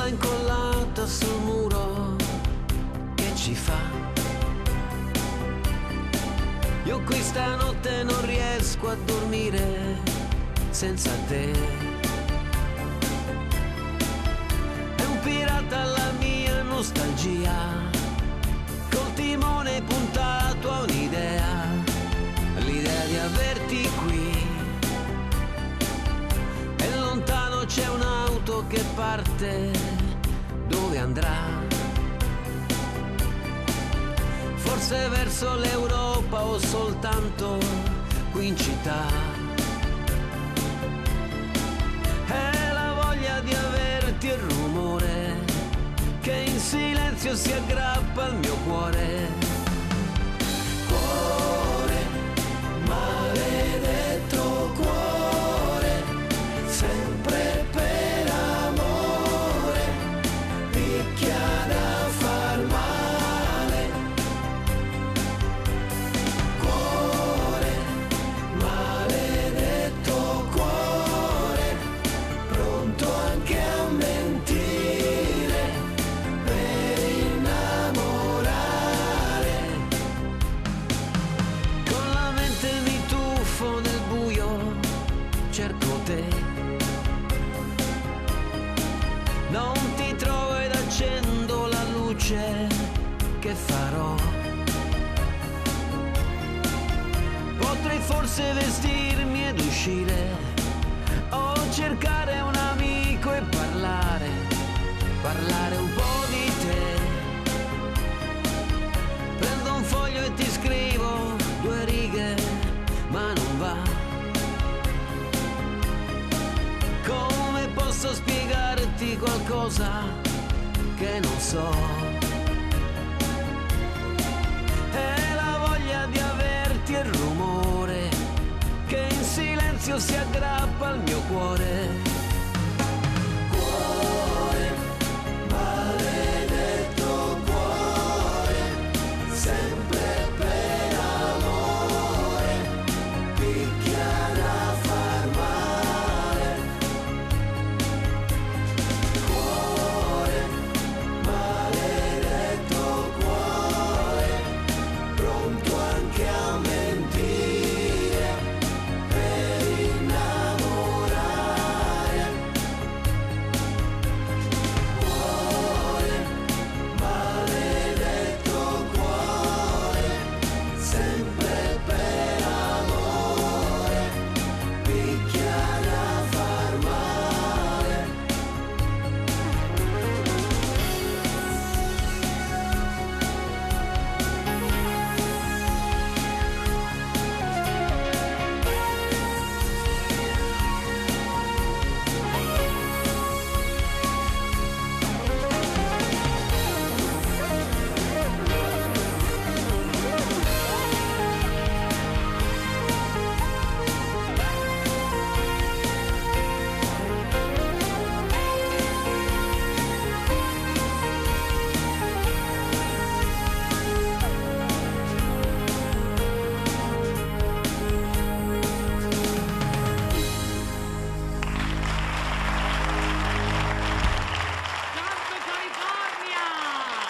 parola incollata sul muro che ci fa. Io qui stanotte non riesco a dormire senza te. È un pirata alla mia nostalgia, col timone puntato a un'idea, l'idea di averti qui. E lontano c'è un'auto che parte, dove andrà? Forse verso l'Europa o soltanto qui in città. È la voglia di averti, il rumore che in silenzio si aggrappa al mio cuore. Cuore, maledetto cuore, sempre per amore, picchia da far male. Cuore, maledetto cuore, pronto anche a mentire per innamorare. Con la mente mi tuffo nel buio, cerco te. Non ti trovo ed accendo la luce, che farò? Potrei forse vestirmi ed uscire, o cercare un amico e parlare un po' di te. Prendo un foglio e ti scrivo 2 righe, ma non va. Come posso spiegarti qualcosa che non so? È la voglia di averti e il rumore che in silenzio si aggrappa al mio cuore.